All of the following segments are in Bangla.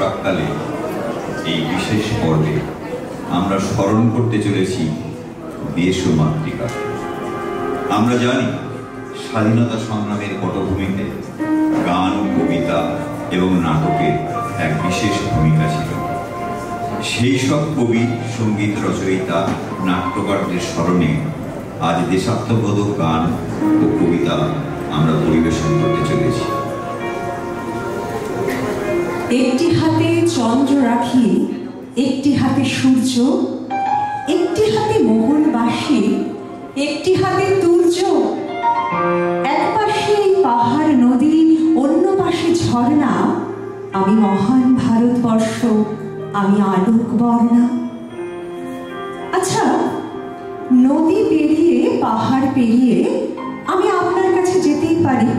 প্রাক্কালে এই বিশেষ পর্বে আমরা স্মরণ করতে চলেছি দেশ ও মাতৃকা। আমরা জানি স্বাধীনতা সংগ্রামের পটভূমিতে গান, কবিতা এবং নাটকের এক বিশেষ ভূমিকা ছিল। সেই সব কবি, সঙ্গীত রচয়িতা, নাট্যকারদের স্মরণে আজ দেশাত্মবোধক গান ও কবিতা আমরা পরিবেশন করতে চলেছি। একটি হাতে চন্দ্র রাখি, একটি হাতে সূর্য, একটি হাতে মোহনবাসী, একটি হাতে তুর্য। এক পাশে পাহাড় নদী, অন্য পাশে ঝর্ণা। আমি মহান ভারতবর্ষ, আমি আলোক বর্ণা। আচ্ছা, নদী পেরিয়ে, পাহাড় পেরিয়ে আমি আপনার কাছে যেতেই পারি,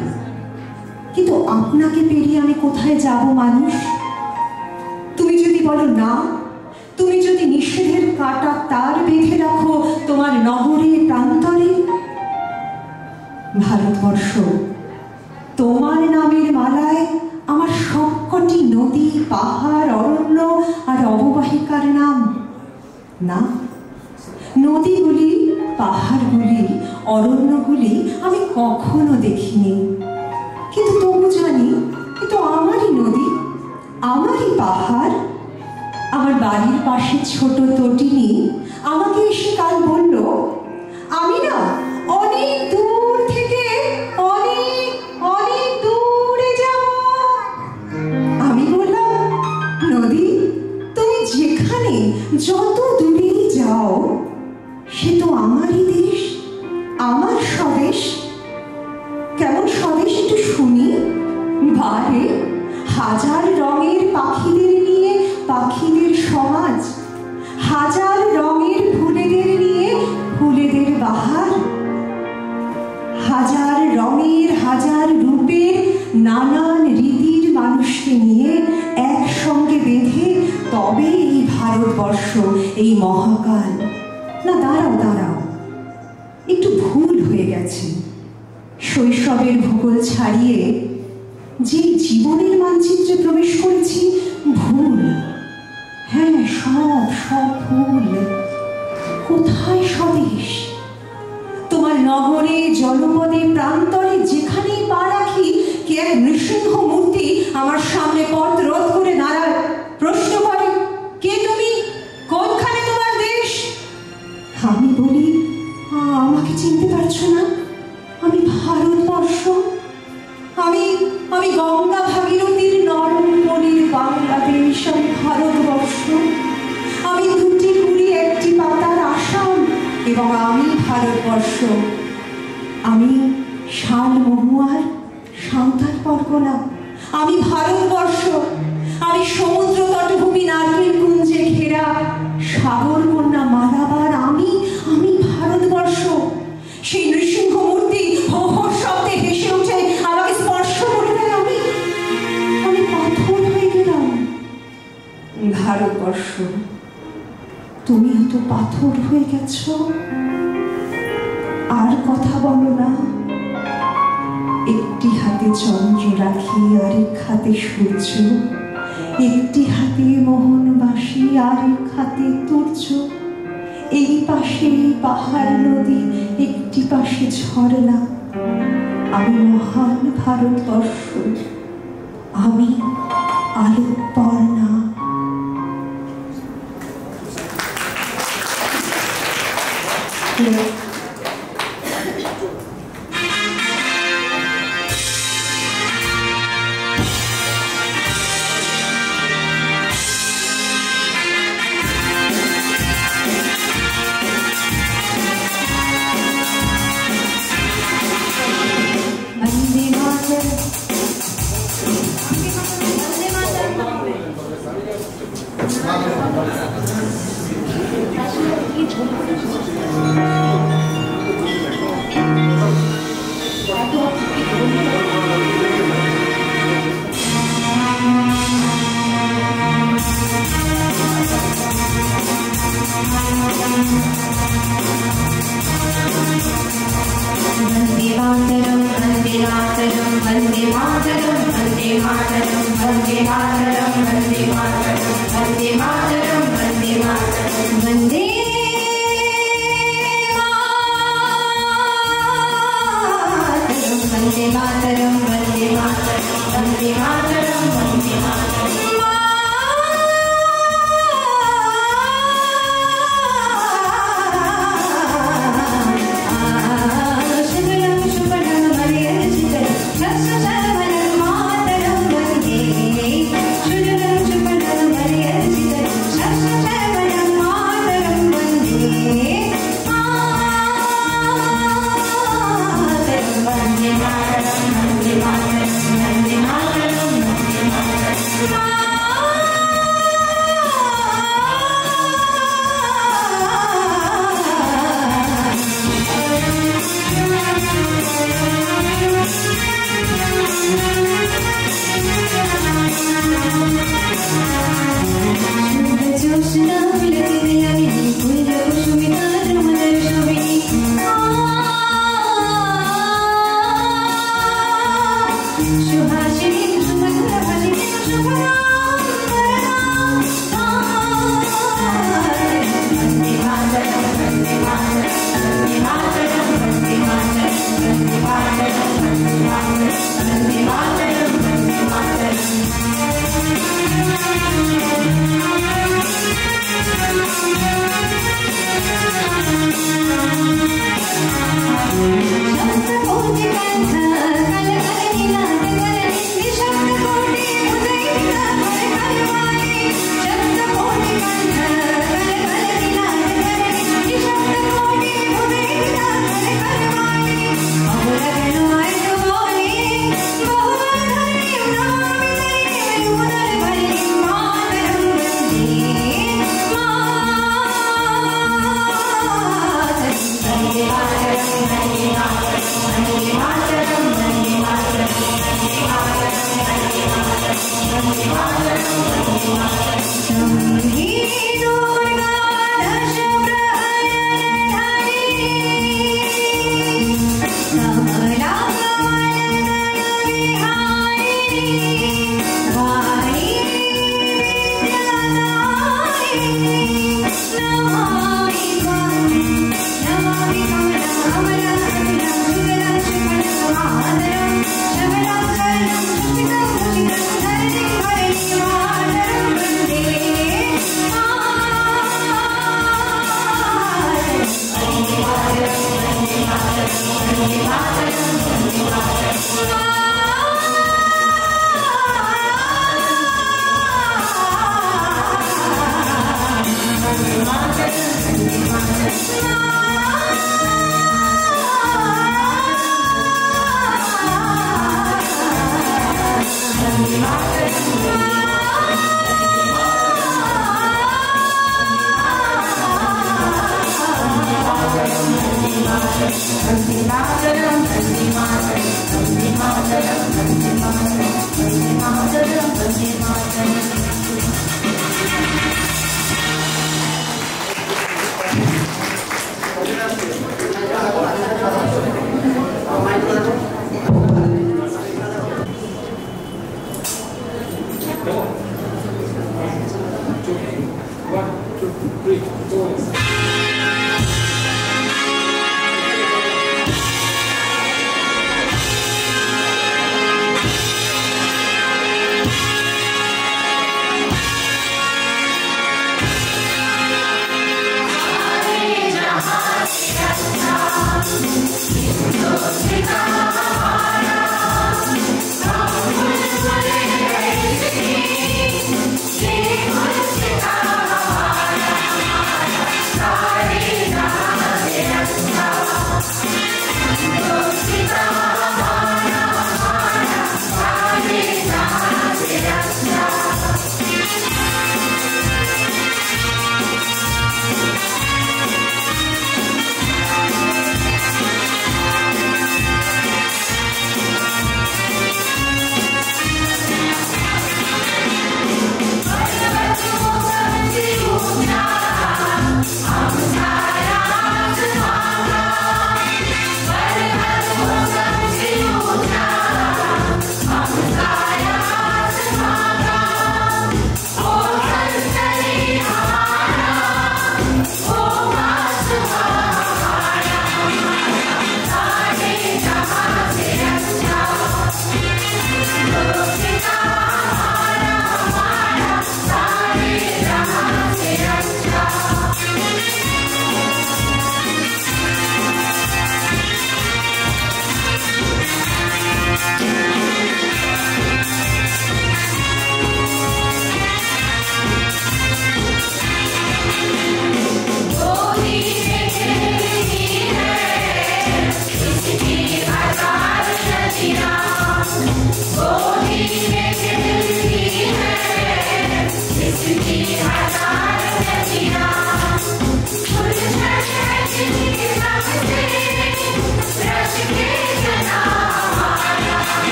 কিন্তু আপনাকে পেরিয়ে আমি কোথায় যাব মানুষ? তুমি যদি বলো না, তুমি যদি নিষেধের কাটা তার বেঁধে রাখো তোমার নগরে প্রান্তরে, ভারতবর্ষ তোমার নামের মালায় আমার সবকটি নদী, পাহাড়, অরণ্য আর অববাহিকার নাম। না, নদীগুলি, পাহাড়গুলি, অরণ্যগুলি আমি কখনো দেখিনি, কিন্তু তবু জানি কিন্তু আমারই নদী, আমারই পাহাড়। আমার বাড়ির পাশে ছোট তটিনী আমাকে এসে কাল বলল, আমি না অনেক দূর থেকে অনেক অনেক দূরে যাব। আমি বললাম, নদী, তুমি যেখানে যত দূরেই যাও সে তো আমারই দেশ, আমার স্বদেশ। কেমন স্বদেশ একটু শুনি। বারে হাজার রঙের পাখিদের নিয়ে পাখিদের সমাজ, হাজার রঙের ফুলেদের নিয়ে ফুলেদের বাহার, হাজার রঙের হাজার রূপের নানান রীতির মানুষকে নিয়ে একসঙ্গে বেঁধে তবে এই ভারতবর্ষ, এই মহাকাল। না, দাঁড়াও দাঁড়াও, একটু ভুল হয়ে গেছে। শৈশবের ভূগোল ছাড়িয়ে যে জীবনের মানচিত্রে প্রবেশ করেছি, ভুল। হ্যাঁ, সব সব ভুল। কোথায় স্বদেশ? তোমার নগরে, জনপদে, প্রান্তরে যেখানেই পা রাখি, কে এক নৃসিংহ মূর্তি আমার সামনে পথ রোধ করে দাঁড়ায়, প্রশ্ন করে, কে তুমি? কোনখানে তোমার দেশ? আমি বলি, আমাকে চিনতে পারছো না? আমি ভারতবর্ষ, আমি গঙ্গা ভাগীরথীর নরম মনির বাংলাদেশ, আমি ভারতবর্ষ। আমি দুটি কুড়ি একটি পাতার আসাম, এবং আমি ভারতবর্ষ। আমি শাল মহুয়ার সাঁওতাল পরগনা, আমি ভারতবর্ষ। আমি সমুদ্র তটভূমি নারকেল কুঞ্জে ঘেরা সাগর কন্যা মালাবার, আমি ভারতবর্ষ। সেই নৃসিংহ মূর্তি হোহর শব্দে হেসে উঠে আমাকে স্পর্শ করে দেয়, আমি পাথর হয়ে গেলাম। ভারতবর্ষ, তুমি তো পাথর হয়ে গেছ। আর কথা বলো না। একটি হাতে চন্দ্র রাখি, আরেক হাতে সূর্য, একটি হাতে মোহনবাসী, আরেক হাতে তুর্য। এই পাশে পাহাড় নদী, একটি পাশে ঝর্ণা। আমি মহান ভারতবর্ষ, আমি আলোক বর্ণা। Vande Mataram.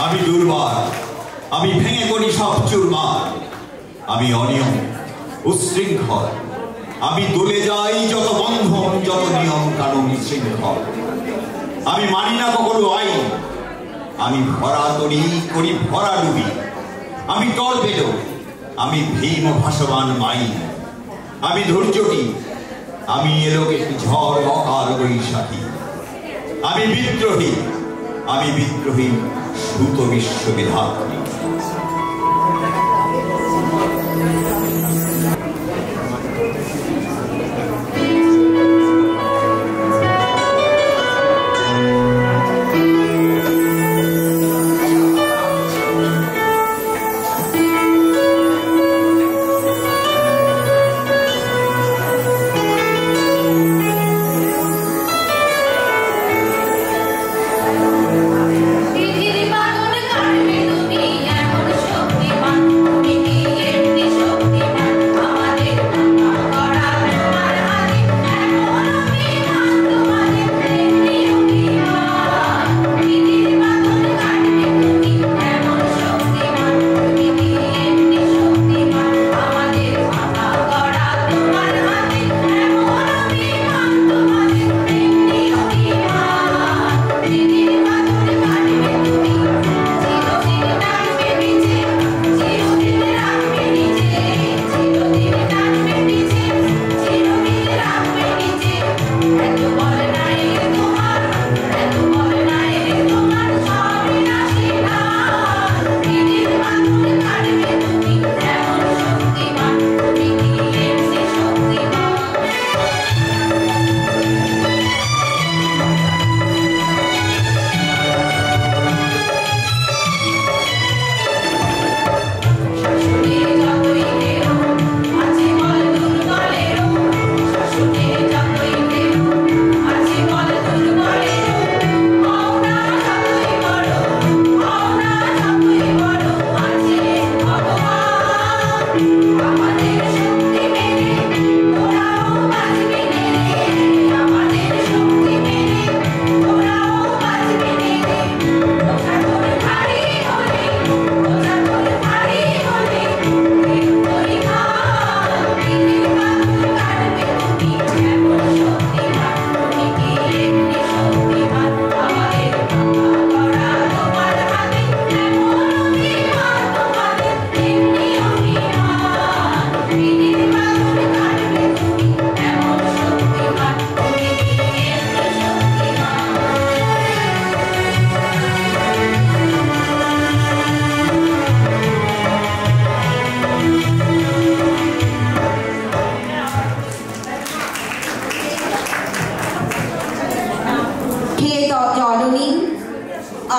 আমি দুর্বার, আমি ভেঙে করি সব চুরমার, আমি অনিয়ম উশৃঙ্খল, আমি দলে যাই যত বন্ধন, যত নিয়ম কানুন শৃঙ্খল। আমি মানি না কখনো আইন, আমি ভরা তরি করি ভরা ডুবি, আমি টর্পেডো, আমি ভীম ভাসমান মাইন, আমি ধৈর্যটি, আমি এলোকে ঝড় অকাল বৈশাখী, আমি বিদ্রোহী, আমি বিদ্রোহী সুত বিশ্ববিধাত্রী।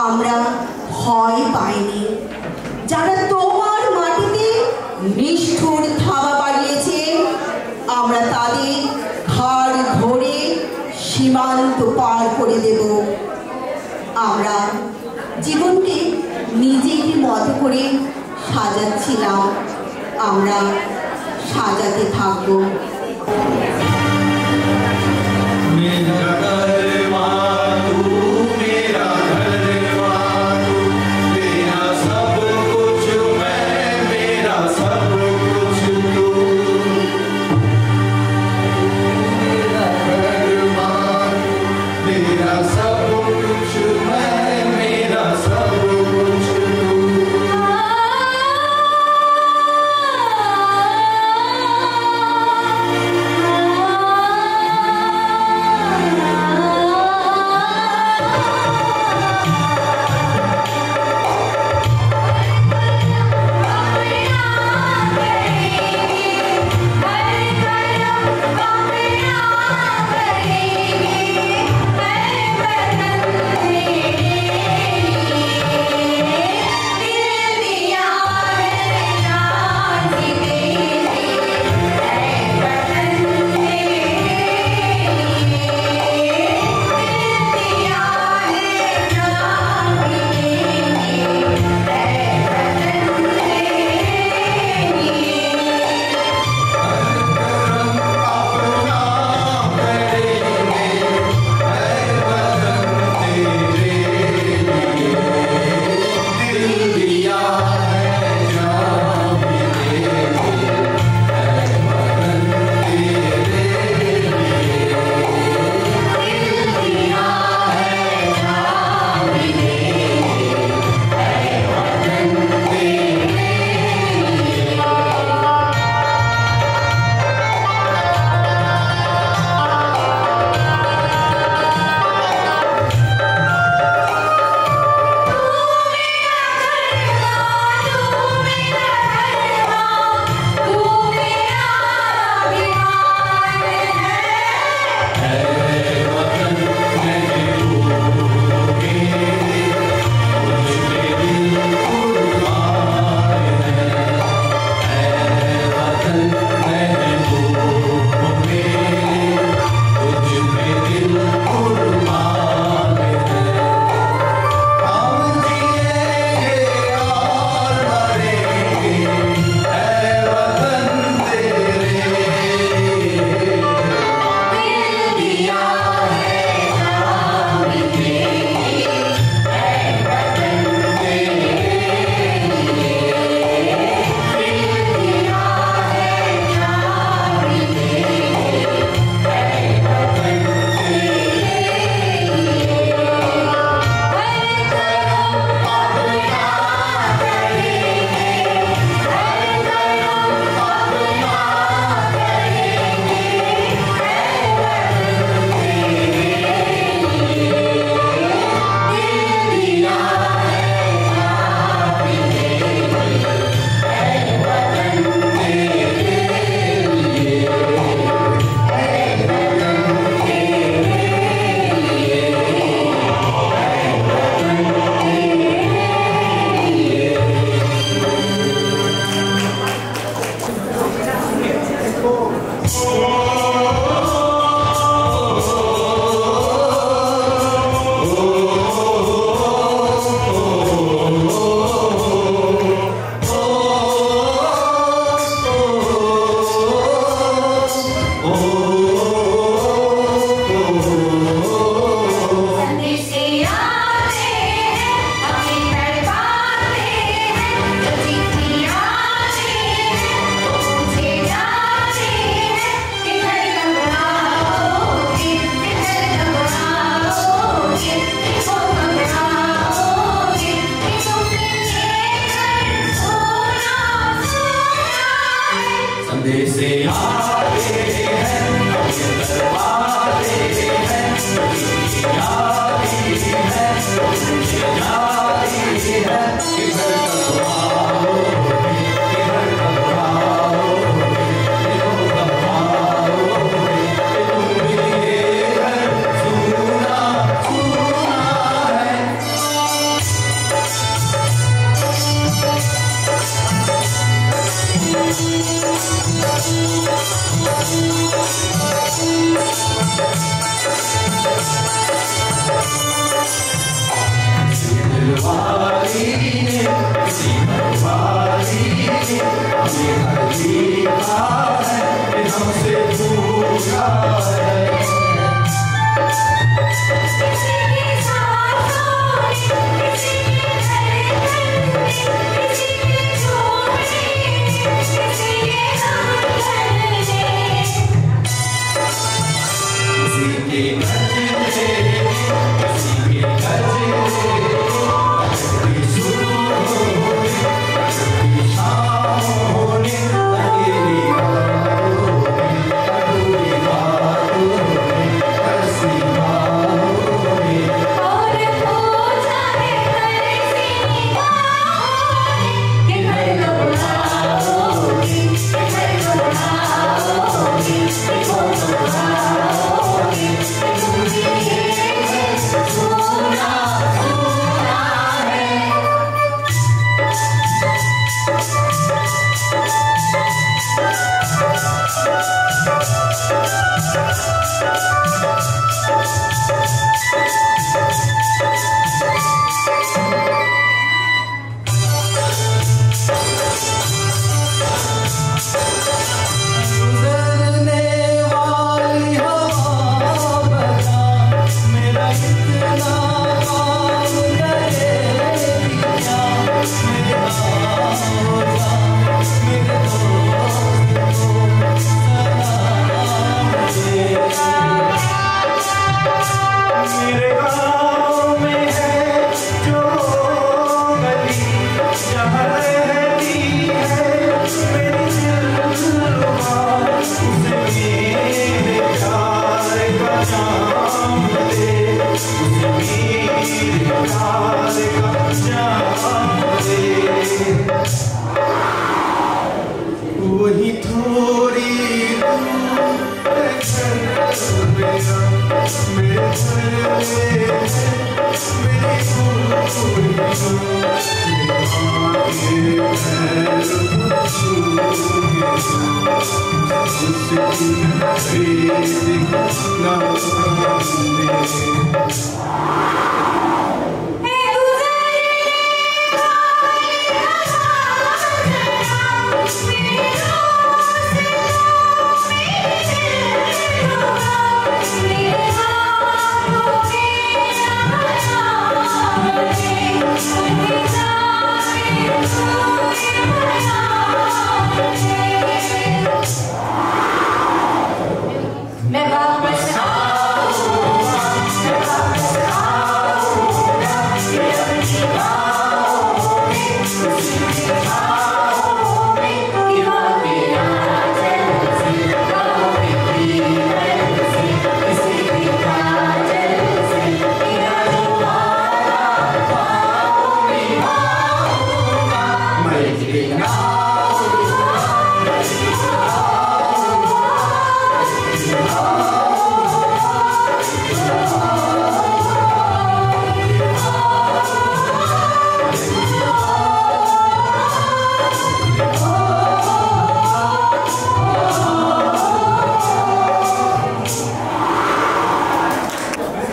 আমরা ভয় পাইনি। যারা তোমার মাটিতে নিষ্ঠুর থাবা বাড়িয়েছে, আমরা তাদের ঘাড় ধরে সীমান্ত পার করে দেব। আমরা জীবনকে নিজের মতো করে সাজাচ্ছিলাম, আমরা সাজাতে থাকব। ভাগ্য।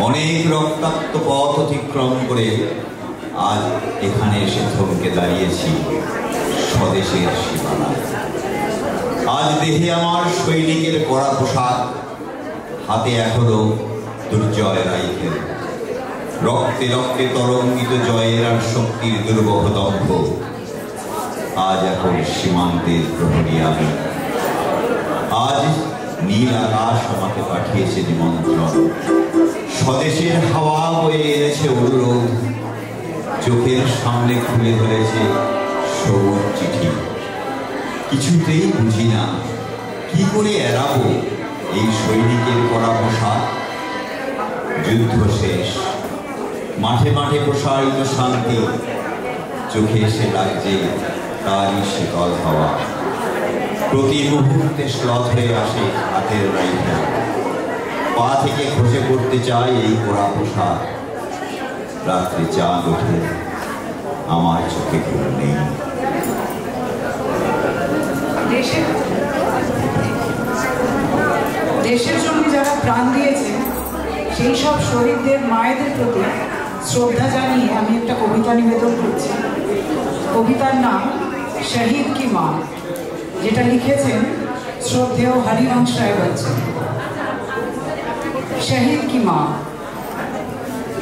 অনেক রক্তাক্ত পথ অতিক্রম করে আজ এখানে এসে থমকে দাঁড়িয়েছি স্বদেশের সীমানায়। আজ দেহে আমার সৈনিকের পরা পোশাক, হাতে এখনো দুর্জয় রাইফেল, রক্তে রক্তে তরঙ্গিত জয়ের আর শক্তির দুর্বহ দম্ভ। আজ এখন সীমান্তের প্রহরী আমি। আজ নীল আকাশ আমাকে পাঠিয়েছে নিমন্ত্রণ, স্বদেশের হাওয়া বয়ে এনেছে অনুরোধ, চোখের সামনে খুলে ধরেছে সবুজ চিঠি। কিছুতেই বুঝি না কি করে এড়াবো এই সৈনিকের পরা পোশাক। যুদ্ধ শেষ, মাঠে মাঠে প্রসারিত শান্তি, চোখে এসে লাগছে তারই শীতল হাওয়া। প্রতি মুহূর্তে শ্লথ হয়ে আসে হাতের রাইফেল, পা থেকে খসে পড়তে চায় এই পোড়া পোশাক। রাত্রে চাঁদ ওঠে, আমার চোখে ঘুম নেই। দেশের জন্য যারা প্রাণ দিয়েছে সেই সব শহীদদের মায়েদের প্রতি শ্রদ্ধা জানিয়ে আমি একটা কবিতা নিবেদন করছি। কবিতার নাম শহীদ কি মা, যেটা লিখেছেন শ্রদ্ধেয় हरिवंश राय बच्चन। शहीद की माँ।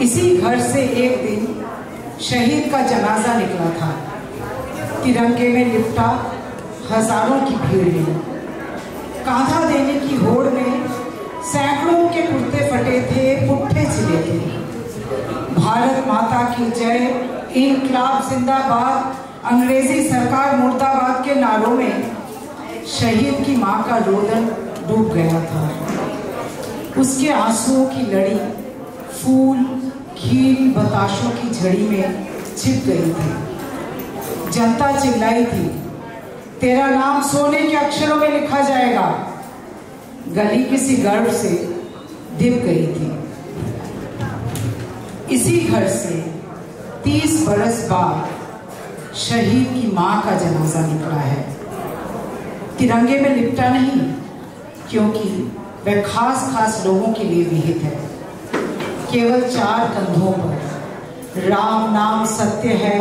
इसी घर से एक दिन शहीद का जनाजा निकला था। तिरंगे में लिपटा हजारों की भीड़ में, कांधा देने की होड़ में सैकड़ों के कुर्ते फटे थे, पुट्ठे छिले थे। भारत माता की जय, इनकलाब जिंदाबाद, अंग्रेजी सरकार मुर्दाबाद के नारों में शहीद की माँ का रोदन डूब गया था। उसके आंसुओं की लड़ी फूल खील बताशों की झड़ी में छिप गई थी। जनता चिल्लाई थी, तेरा नाम सोने के अक्षरों में लिखा जाएगा। गली किसी गर्व से दिप गई थी। इसी घर से 30 बरस बाद शहीद की माँ का जनाजा निकला है। तिरंगे में लिपटा नहीं, क्योंकि वह खास खास लोगों के लिए विहित है। केवल 4 कंधों पर राम नाम सत्य है,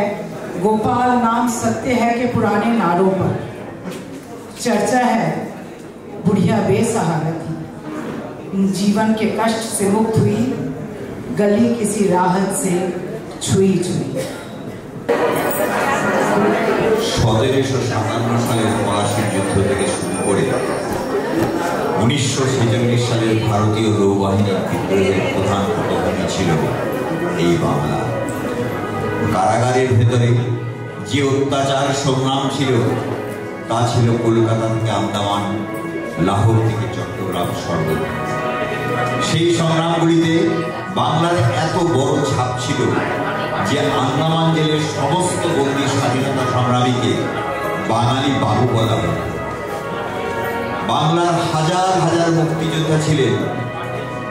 गोपाल नाम सत्य है के पुराने नारों पर चर्चा है बुढ़िया बेसहारा थी, जीवन के कष्ट से मुक्त हुई, गली किसी राहत से छुई छुई। 1757 সালের ফরাসি যুদ্ধ থেকে শুরু করে 1946 সালের ভারতীয় নৌবাহিনীর বিদ্রোহের প্রধান পটভূমি ছিল এই বাংলা। কারাগারের ভেতরে যে অত্যাচার সংগ্রাম ছিল তা ছিল কলকাতা থেকে আন্দামান, লাহোর থেকে চট্টগ্রাম সর্বত্র। সেই সংগ্রামগুলিতে বাংলার এত বড় ছাপ ছিল যে আন্দামান জেলের সমস্ত বন্দী স্বাধীনতা সংগ্রামীকে বাঙালি বাবু বলা হতো। বাংলার হাজার হাজার মুক্তিযোদ্ধা ছিলেন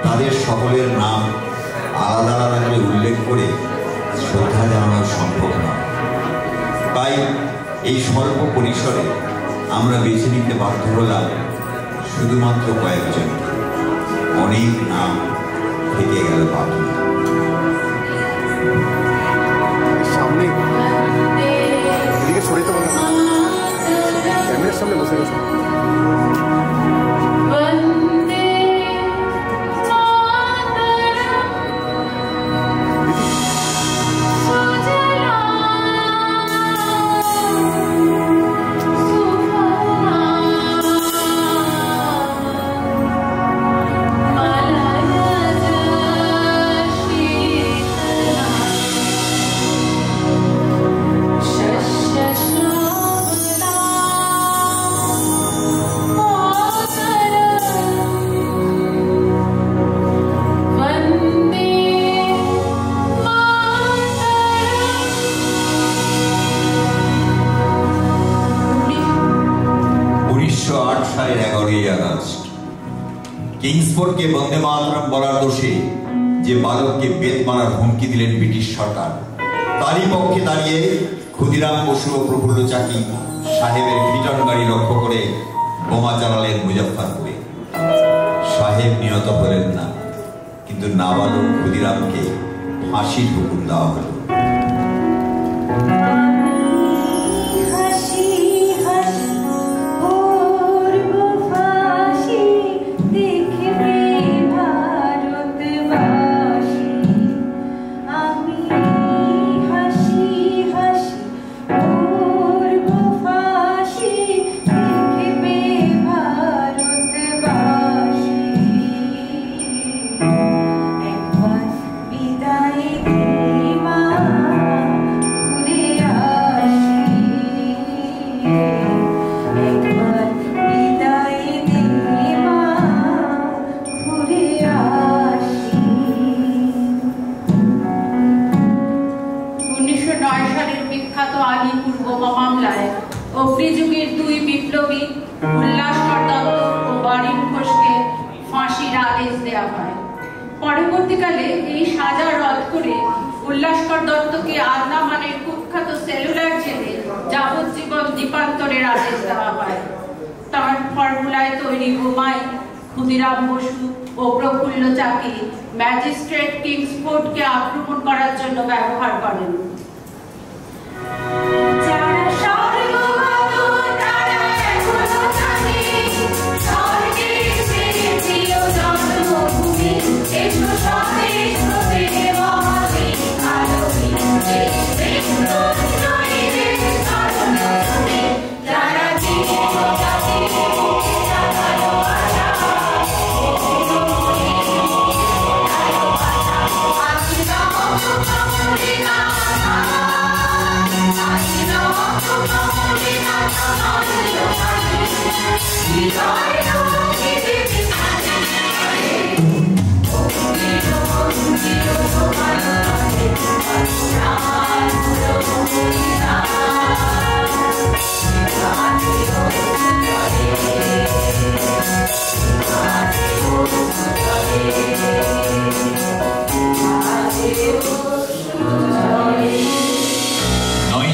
তাদের সকলের নাম আলাদা আলাদা করে উল্লেখ করে শ্রদ্ধা জানানো সম্ভব নয়। তাই এই স্বল্প পরিসরে আমরা বেছে নিতে বাধ্য হলাম শুধুমাত্র কয়েকজন। অনেক নাম থেকে গেল বাকি। সামনে এদিকে সরিতে বলো, ক্যামেরার সামনে বসে গেছে। কিংসফোর্ডকে বন্দে মাতরম বলার দোষে যে বালককে বেত মারার হুমকি দিলেন ব্রিটিশ সরকার, তারই পক্ষে দাঁড়িয়ে ক্ষুদিরাম বসু ও প্রফুল্ল চাকি সাহেবের ফিটন গাড়ি লক্ষ্য করে বোমা চালালেন মুজফ্ফরপুরে। সাহেব নিহত হলেন না, কিন্তু নাবালক ক্ষুদিরামকে ফাঁসির হুকুম দেওয়া হলো। অগ্নিযুগের দুই বিপ্লবী উল্লাসকর দত্ত ও বারিন ঘোষকে ফাঁসির আদেশ দেওয়া হয়। পরবর্তীকালে এই সাজা রদ করে উল্লাসকর দত্তকে আন্দামানের কুখ্যাত সেলুলার জেলে যাবজ্জীবন দ্বীপান্তরের আদেশ দেওয়া হয়। তার ফর্মুলায় তৈরি বোমায় ক্ষুদিরাম বসু ও প্রফুল্ল চাকি ম্যাজিস্ট্রেট কিংসফোর্ডকে আক্রমণ করার জন্য ব্যবহার করেন।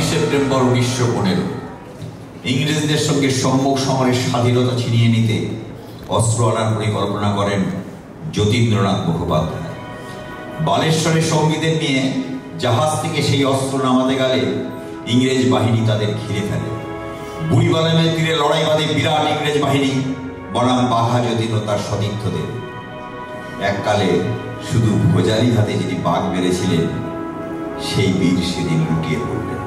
সেপ্টেম্বর 1915 ইংরেজদের সঙ্গে সম্মুখ সমরের স্বাধীনতা ছিনিয়ে নিতে অস্ত্র আনার পরিকল্পনা করেন যতীন্দ্রনাথ মুখোপাধ্যায়। বালেশ্বরের সঙ্গীদের নিয়ে জাহাজ থেকে সেই অস্ত্র নামাতে গেলে ইংরেজ বাহিনী তাদের ঘিরে ফেলে। বুড়িবালামের তীরে লড়াই বাঁধে বিরাট ইংরেজ বাহিনী বনাম বাঘা যতীন ও তার সতীর্থদের। এককালে শুধু ভোজালি হাতে যিনি বাঘ মেরেছিলেন, সেই বীর সেদিন লুটিয়ে পড়লেন।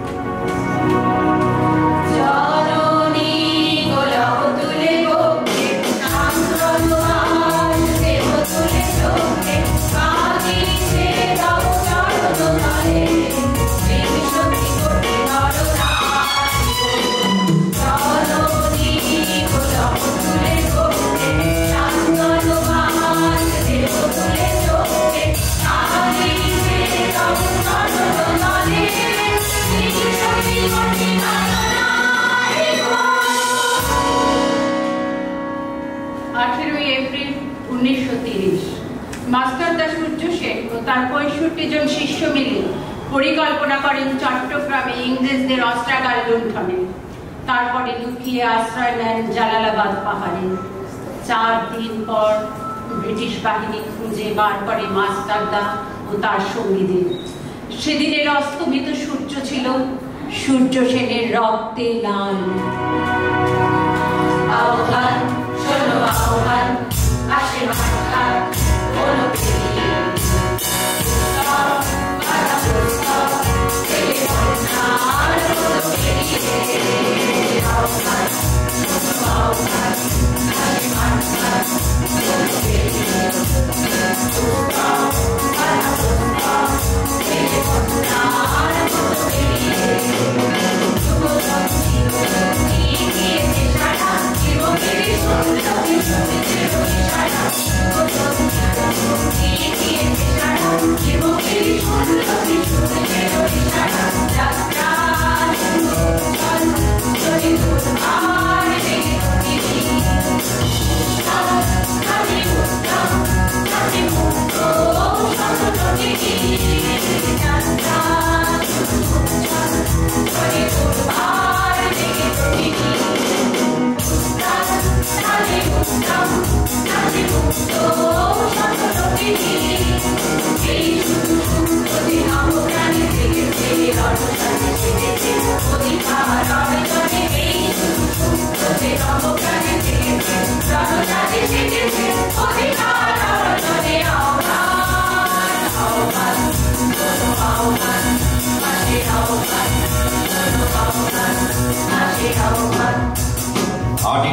মাস্টারদা সূর্য সেন ও তার 65 জন শিষ্য মিলে পরিকল্পনা করেন চট্টগ্রামে ইংরেজদের অস্ত্রাগার লুণ্ঠনে। তারপরে লুকিয়ে আশ্রয় নেন জালালাবাদ পাহাড়ে। 4 দিন পর ব্রিটিশ বাহিনী খুঁজে বার করে মাস্টারদা ও তার সঙ্গীদের। সেদিনের অস্তমিত সূর্য ছিল সূর্য সেনের রক্তে লাল। আহ্বান, শোনো আহ্বান, আসে মাস্টার বলো পেরিয়ে।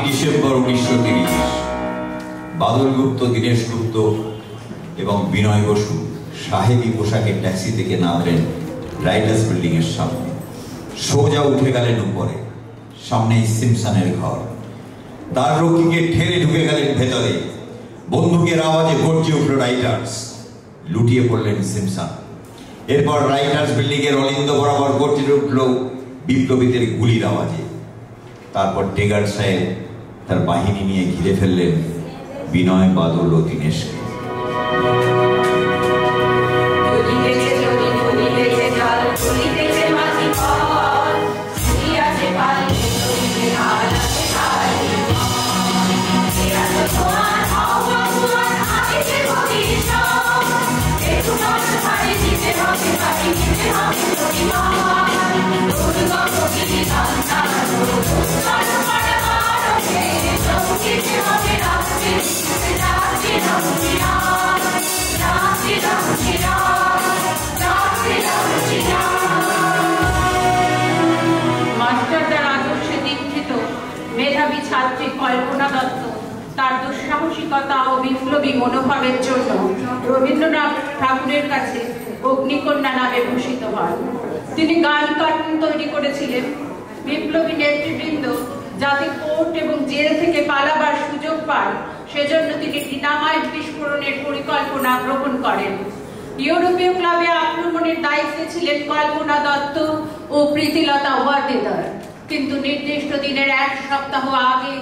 ডিসেম্বর 1930 বাদল গুপ্ত, দীনেশ গুপ্ত এবং বিনয় বসু সাহেবী পোশাকের ট্যাক্সি থেকে নামলেন রাইটার্স বিল্ডিং এর সামনে। সোজা উঠে গেলেন উপরে। সামনেই সিমসনের ঘর। তার রক্ষীকে ঠেলে ঢুকে গেলেন ভেতরে। বন্দুকের আওয়াজে গর্জে উঠল রাইটার্স। লুটিয়ে পড়লেন সিমসন। এরপর রাইটার্স বিল্ডিং এর অলিন্দ বরাবর গর্জে উঠল বিপ্লবীদের গুলির আওয়াজে। তারপর টেগার সাহেব তার বাহিনী নিয়ে ঘিরে ফেললেন বিনয়, বাদল ও দীনেশকে। মাস্টারদার আদর্শে দীক্ষিত মেধাবী ছাত্রী কল্পনা দত্ত তার দুঃসাহসিকতা ও বিপ্লবী মনোভাবের জন্য রবীন্দ্রনাথ ঠাকুরের কাছে অগ্নিকন্যা নামে ভূষিত হন। তিনি গান কার্টুন তৈরি করেছিলেন। বিপ্লবী নেতৃবৃন্দ যাতে কোর্ট এবং জেল থেকে পালাবার সুযোগ পান সেজন্য তিনি ডিনামাইট বিস্ফোরণের পরিকল্পনা গ্রহণ করেন। ইউরোপীয় ক্লাবে আক্রমণের দায়িত্বে ছিলেন কল্পনা দত্ত ও প্রীতিলতা ওয়াদেদার, কিন্তু নির্দিষ্ট দিনের 1 সপ্তাহ আগে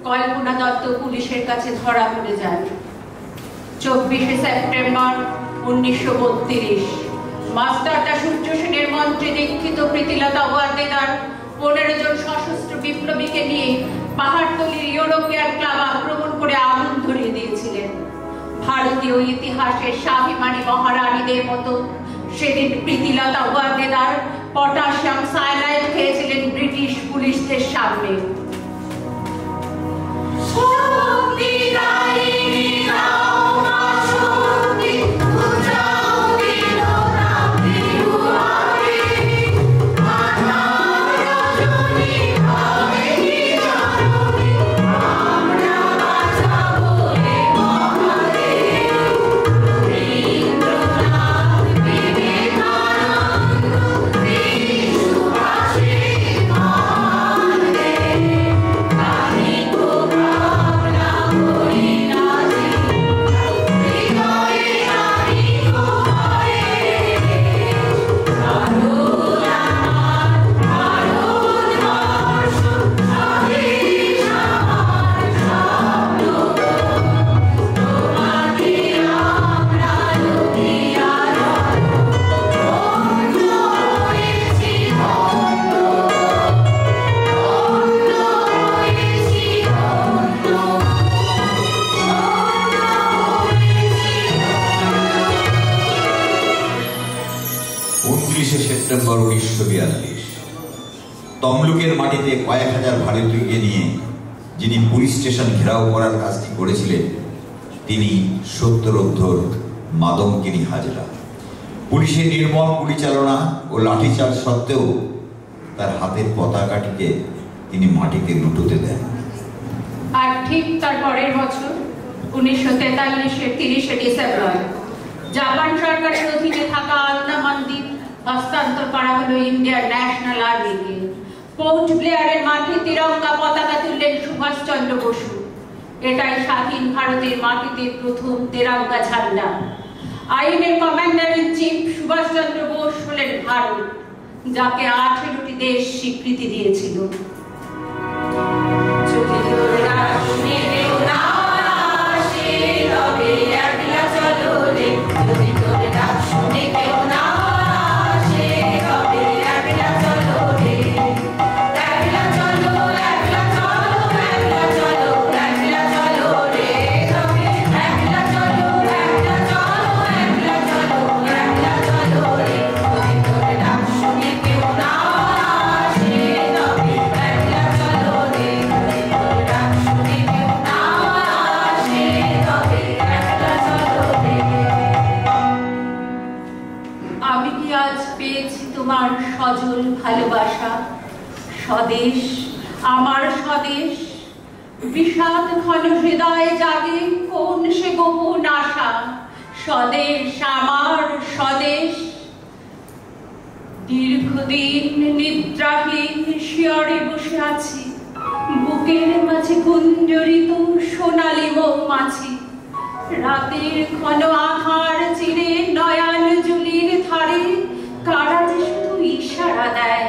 কল্পনা দত্ত পুলিশের কাছে ধরা পড়ে যান। 24 সেপ্টেম্বর 1932 মাস্টারদা সূর্য সেনের মন্ত্রে দীক্ষিত প্রীতিলতা ওয়াদেদার 15 জন সশস্ত্র বিপ্লবীকে নিয়ে পাহাড়তলির ইউরোপিয়ান ক্লাব আক্রমণ করে আগুন ধরিয়ে দিয়েছিলেন। ভারতীয় ইতিহাসের স্বাভিমানী মহারানীদের মতো সেদিন প্রীতিলতা ওয়াদেদার পটাশিয়াম সায়ানাইড খেয়েছিলেন ব্রিটিশ পুলিশদের সামনে। Hare সেপ্টেম্বর 1942 তমলুকের মাটিতে কয়েক হাজার ভারতীয়কে নিয়ে যিনি পুলিশ স্টেশন ঘেরাও করার কাজটি করেছিলেন তিনি সত্যরোদ্ধর মাদমগিরি হাজরা। পুলিশের নির্মম পরিচালনা ও লাঠিচার্জ সত্ত্বেও তার হাতের পতাকাটিকে তিনি মাটিতে লুটোতে দেন। আর ঠিক তার পরের বছর 1943-এর 30শে ডিসেম্বর জাপান সরকারের অধীনে থাকা আন্দামান দ্বীপ হস্তান্তর করা হলো ইন্ডিয়ান ন্যাশনাল আর্মিকে। পোর্ট ব্লেয়ারের মাঠে তিরঙ্গা পতাকা তুললেন সুভাষচন্দ্র বসু। এটাই স্বাধীন ভারতের মাটিতে প্রথম তিরঙ্গা ঝান্ডা। আইনের commander in chief Subhash Chandra Bose হলেন ভারত, যাকে 18টি দেশ স্বীকৃতি দিয়েছিল। তোমার সজল ভালোবাসা, স্বদেশ আমার স্বদেশ, বিষাদ ঘন হৃদয়ে জাগে কোন সে গোপন আশা, স্বদেশ আমার স্বদেশ। দীর্ঘদিন নিদ্রাহীন শিয়রে বসে আছি, বুকের মাঝে গুঞ্জরিত সোনালী মৌমাছি। রাতের ঘন আধার চিরে নয়ন জুলির ধারে কারা যে শুধু ইশারা দেয়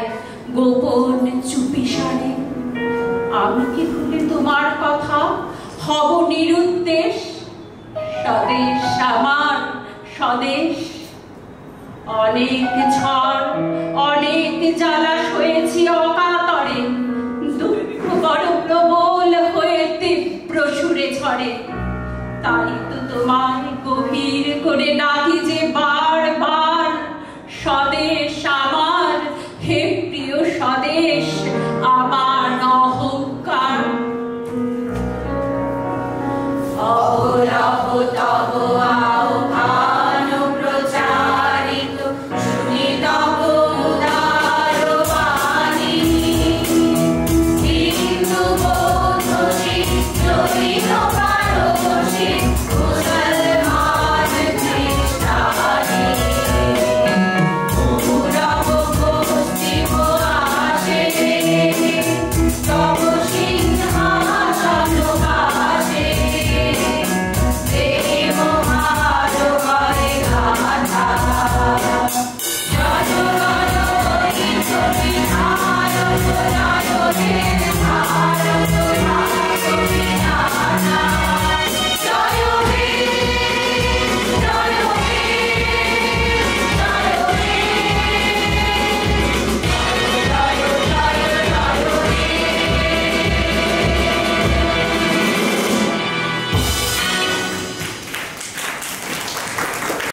গোপন চুপি সারে। আমি কি ভুলে তোমার কথা হব নিরুদ্দেশ, স্বদেশ আমার স্বদেশ। অনেক ঝড় অনেক জ্বালা সয়েছি অকাতরে, দুঃখ বড় প্রবল হয়ে তীব্র সুরে ঝরে। তাই তো তোমার গভীর করে ডাকি যে বা